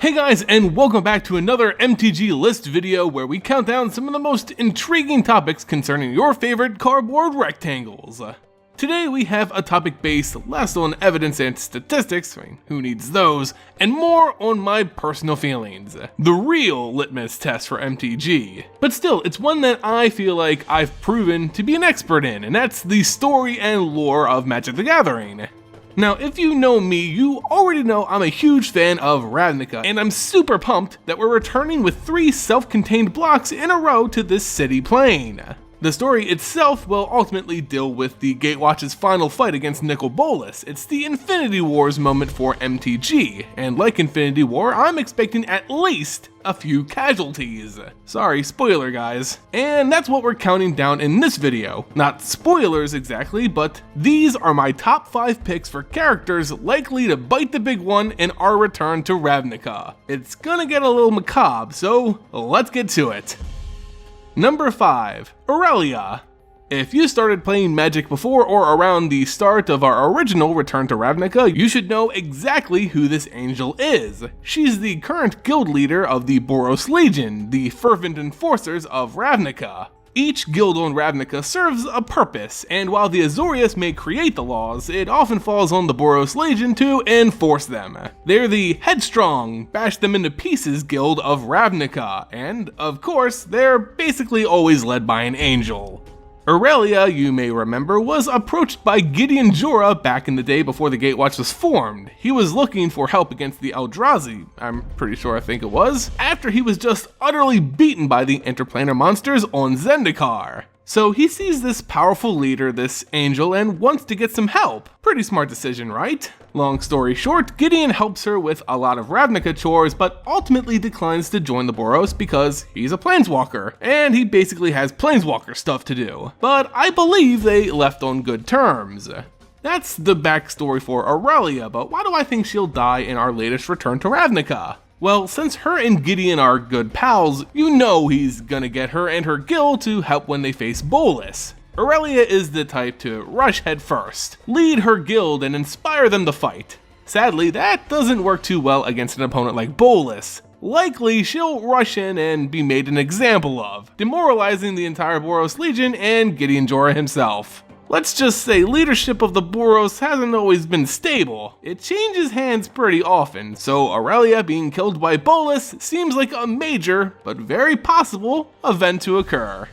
Hey guys, and welcome back to another MTG list video where we count down some of the most intriguing topics concerning your favorite cardboard rectangles. Today we have a topic based less on evidence and statistics, who needs those, and more on my personal feelings. The real litmus test for MTG. But still, it's one that I feel like I've proven to be an expert in, and that's the story and lore of Magic the Gathering. Now, if you know me, you already know I'm a huge fan of Ravnica, and I'm super pumped that we're returning with 3 self-contained blocks in a row to this city plane. The story itself will ultimately deal with the Gatewatch's final fight against Nicol Bolas. It's the Infinity Wars moment for MTG, and like Infinity War, I'm expecting at least a few casualties. Sorry, spoiler guys. And that's what we're counting down in this video. Not spoilers exactly, but these are my top 5 picks for characters likely to bite the big one in our return to Ravnica. It's gonna get a little macabre, so let's get to it. Number 5, Irelia. If you started playing Magic before or around the start of our original Return to Ravnica, you should know exactly who this angel is. She's the current guild leader of the Vorthos Legion, the fervent enforcers of Ravnica. Each guild on Ravnica serves a purpose, and while the Azorius may create the laws, it often falls on the Vorthos Legion to enforce them. They're the headstrong, bash them into pieces guild of Ravnica, and of course, they're basically always led by an angel. Irelia, you may remember, was approached by Gideon Jorah back in the day before the Gatewatch was formed. He was looking for help against the Eldrazi, I'm pretty sure I think it was, after he was just utterly beaten by the interplanar monsters on Zendikar. So he sees this powerful leader, this angel, and wants to get some help. Pretty smart decision, right? Long story short, Gideon helps her with a lot of Ravnica chores, but ultimately declines to join the Vorthos because he's a planeswalker, and he basically has planeswalker stuff to do. But I believe they left on good terms. That's the backstory for Irelia, but why do I think she'll die in our latest Return to Ravnica? Well, since her and Gideon are good pals, you know he's gonna get her and her guild to help when they face Bolas. Irelia is the type to rush head first, lead her guild and inspire them to fight. Sadly, that doesn't work too well against an opponent like Bolas. Likely, she'll rush in and be made an example of, demoralizing the entire Vorthos Legion and Gideon Jorah himself. Let's just say leadership of the Vorthos hasn't always been stable. It changes hands pretty often, so Irelia being killed by Bolas seems like a major, but very possible, event to occur.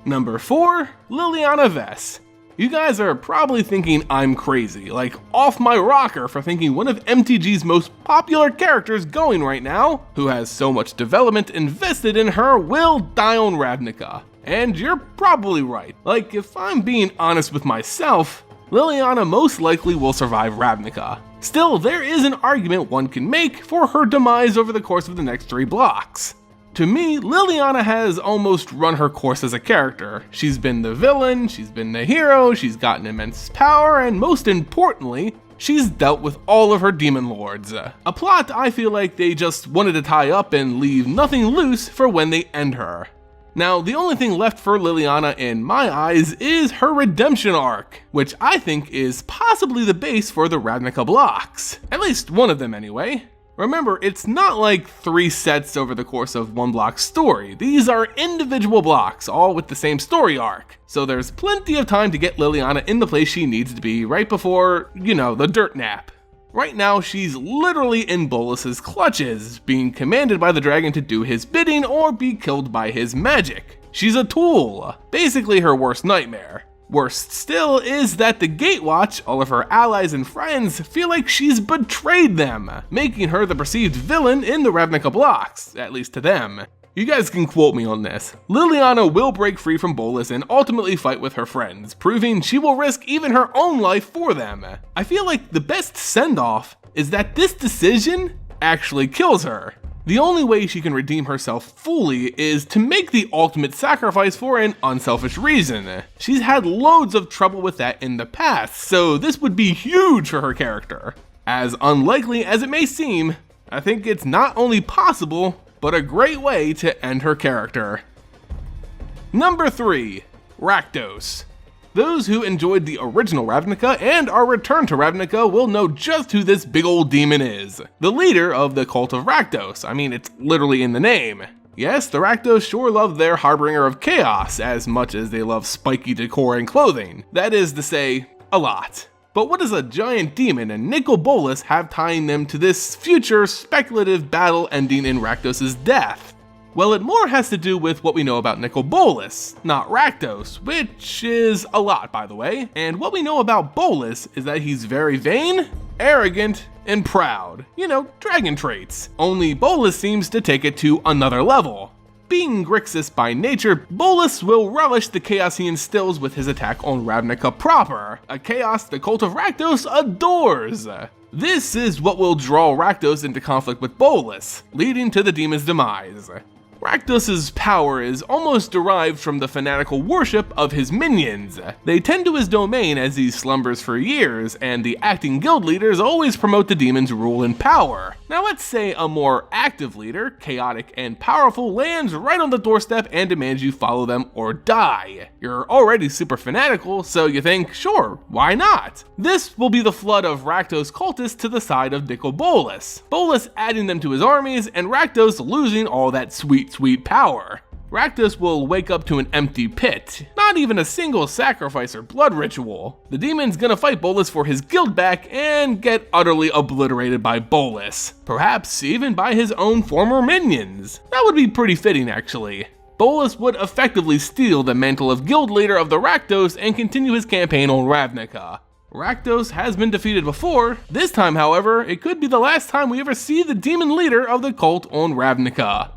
Number 4, Liliana Ves. You guys are probably thinking I'm crazy, like off my rocker for thinking one of MTG's most popular characters going right now, who has so much development invested in her, will die on Ravnica. And you're probably right. Like, if I'm being honest with myself, Liliana most likely will survive Ravnica. Still, there is an argument one can make for her demise over the course of the next 3 blocks. To me, Liliana has almost run her course as a character. She's been the villain, she's been the hero, she's gotten immense power, and most importantly, she's dealt with all of her demon lords. A plot I feel like they just wanted to tie up and leave nothing loose for when they end her. Now, the only thing left for Liliana in my eyes is her redemption arc, which I think is possibly the base for the Ravnica blocks. At least one of them anyway. Remember, it's not like 3 sets over the course of 1 block story. These are individual blocks, all with the same story arc. So there's plenty of time to get Liliana in the place she needs to be right before, you know, the dirt nap. Right now, she's literally in Bolas's clutches, being commanded by the dragon to do his bidding or be killed by his magic. She's a tool, basically her worst nightmare. Worst still is that the Gatewatch, all of her allies and friends, feel like she's betrayed them, making her the perceived villain in the Ravnica blocks, at least to them. You guys can quote me on this. Liliana will break free from Bolas and ultimately fight with her friends, proving she will risk even her own life for them. I feel like the best send-off is that this decision actually kills her. The only way she can redeem herself fully is to make the ultimate sacrifice for an unselfish reason. She's had loads of trouble with that in the past, so this would be huge for her character. As unlikely as it may seem, I think it's not only possible, but a great way to end her character. Number 3, Rakdos. Those who enjoyed the original Ravnica and are returned to Ravnica will know just who this big old demon is. The leader of the cult of Rakdos. I mean, it's literally in the name. Yes, the Rakdos sure love their harbinger of chaos as much as they love spiky decor and clothing. That is to say, a lot. But what does a giant demon and Nicol Bolas have tying them to this future speculative battle ending in Rakdos' death? Well, it more has to do with what we know about Nicol Bolas, not Rakdos, which is a lot, by the way. And what we know about Bolas is that he's very vain, arrogant, and proud. You know, dragon traits. Only Bolas seems to take it to another level. Being Grixis by nature, Bolas will relish the chaos he instills with his attack on Ravnica proper, a chaos the cult of Rakdos adores. This is what will draw Rakdos into conflict with Bolas, leading to the demon's demise. Rakdos' power is almost derived from the fanatical worship of his minions. They tend to his domain as he slumbers for years, and the acting guild leaders always promote the demon's rule and power. Now let's say a more active leader, chaotic and powerful, lands right on the doorstep and demands you follow them or die. You're already super fanatical, so you think, sure, why not? This will be the flood of Rakdos cultists to the side of Nicol Bolas. Bolas adding them to his armies, and Rakdos losing all that sweet power. Rakdos will wake up to an empty pit, not even a single sacrifice or blood ritual. The demon's gonna fight Bolas for his guild back and get utterly obliterated by Bolas, perhaps even by his own former minions. That would be pretty fitting, actually. Bolas would effectively steal the mantle of guild leader of the Rakdos and continue his campaign on Ravnica. Rakdos has been defeated before. This time, however, it could be the last time we ever see the demon leader of the cult on Ravnica.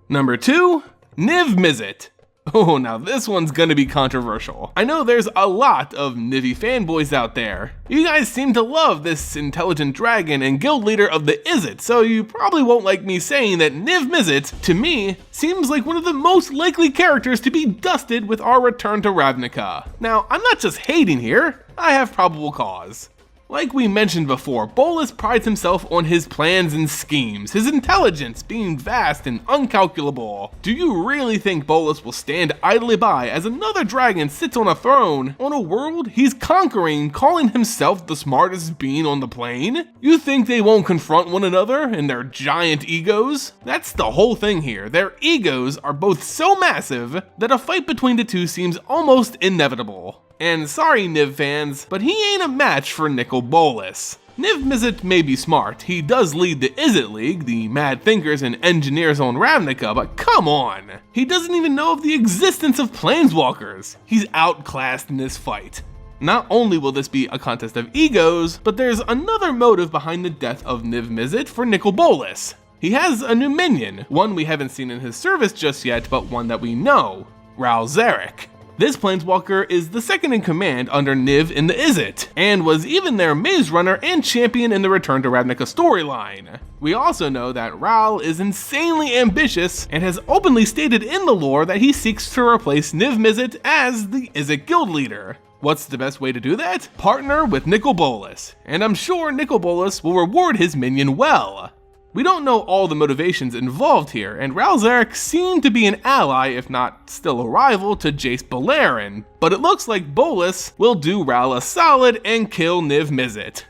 Number 2, Niv Mizzet. Oh, now this one's gonna be controversial. I know there's a lot of Nivy fanboys out there. You guys seem to love this intelligent dragon and guild leader of the Izzet, so you probably won't like me saying that Niv Mizzet, to me, seems like one of the most likely characters to be dusted with our return to Ravnica. Now, I'm not just hating here, I have probable cause. Like we mentioned before, Bolas prides himself on his plans and schemes, his intelligence being vast and uncalculable. Do you really think Bolas will stand idly by as another dragon sits on a throne on a world he's conquering, calling himself the smartest being on the plane? You think they won't confront one another and their giant egos? That's the whole thing here. Their egos are both so massive that a fight between the two seems almost inevitable. And sorry Niv fans, but he ain't a match for Nicol Bolas. Niv Mizzet may be smart, he does lead the Izzet League, the mad thinkers and engineers on Ravnica, but come on! He doesn't even know of the existence of planeswalkers. He's outclassed in this fight. Not only will this be a contest of egos, but there's another motive behind the death of Niv Mizzet for Nicol Bolas. He has a new minion, one we haven't seen in his service just yet, but one that we know, Ral Zarek. This planeswalker is the second in command under Niv in the Izzet, and was even their maze runner and champion in the Return to Ravnica storyline. We also know that Ral is insanely ambitious and has openly stated in the lore that he seeks to replace Niv Mizzet as the Izzet guild leader. What's the best way to do that? Partner with Nicol Bolas, and I'm sure Nicol Bolas will reward his minion well. We don't know all the motivations involved here, and Ral Zarek seemed to be an ally, if not still a rival, to Jace Beleren, but it looks like Bolas will do Ral a solid and kill Niv Mizzet.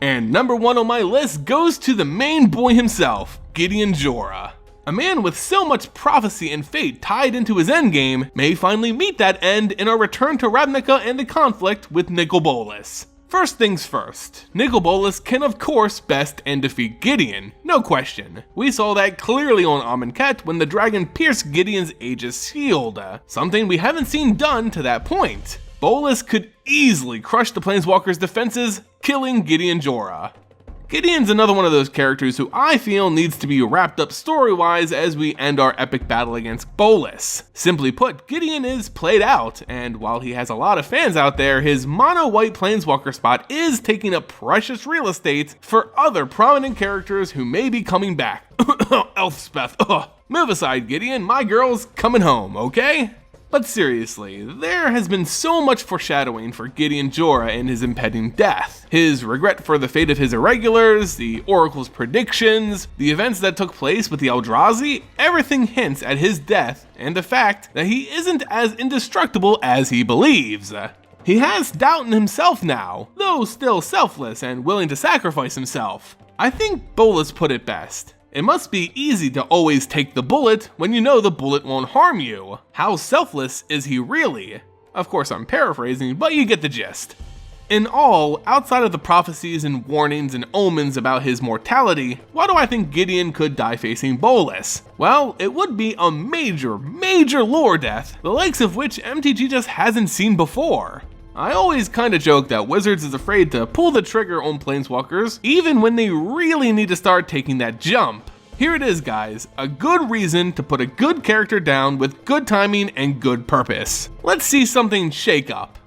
And number 1 on my list goes to the main boy himself, Gideon Jorah. A man with so much prophecy and fate tied into his endgame may finally meet that end in our return to Ravnica and the conflict with Nicol Bolas. First things first, Nicol Bolas can of course best and defeat Gideon, no question. We saw that clearly on Amonkhet when the dragon pierced Gideon's Aegis shield, something we haven't seen done to that point. Bolas could easily crush the Planeswalker's defenses, killing Gideon Jorah. Gideon's another one of those characters who I feel needs to be wrapped up story-wise as we end our epic battle against Bolas. Simply put, Gideon is played out, and while he has a lot of fans out there, his mono-white planeswalker spot is taking up precious real estate for other prominent characters who may be coming back. Elspeth, move aside Gideon, my girl's coming home, okay? But seriously, there has been so much foreshadowing for Gideon Jorah and his impending death. His regret for the fate of his irregulars, the Oracle's predictions, the events that took place with the Eldrazi, everything hints at his death and the fact that he isn't as indestructible as he believes. He has doubt in himself now, though still selfless and willing to sacrifice himself. I think Bolas put it best. It must be easy to always take the bullet when you know the bullet won't harm you. How selfless is he really? Of course I'm paraphrasing, but you get the gist. In all, outside of the prophecies and warnings and omens about his mortality, why do I think Gideon could die facing Bolas? Well, it would be a major lore death, the likes of which MTG just hasn't seen before. I always kinda joke that Wizards is afraid to pull the trigger on Planeswalkers, even when they really need to start taking that jump. Here it is, guys, a good reason to put a good character down with good timing and good purpose. Let's see something shake up.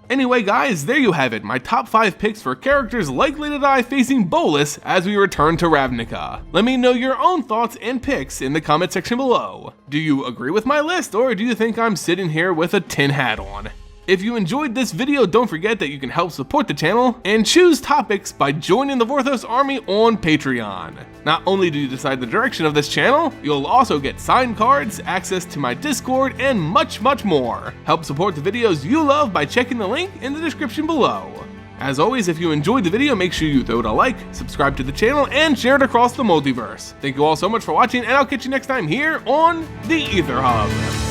Anyway guys, there you have it, my top 5 picks for characters likely to die facing Bolas as we return to Ravnica. Let me know your own thoughts and picks in the comment section below. Do you agree with my list, or do you think I'm sitting here with a tin hat on? If you enjoyed this video, don't forget that you can help support the channel and choose topics by joining the Vorthos army on Patreon. Not only do you decide the direction of this channel, you'll also get signed cards, access to my Discord, and much more. Help support the videos you love by checking the link in the description below. As always, if you enjoyed the video, make sure you throw it a like, subscribe to the channel, and share it across the multiverse. Thank you all so much for watching, and I'll catch you next time here on the Aether Hub.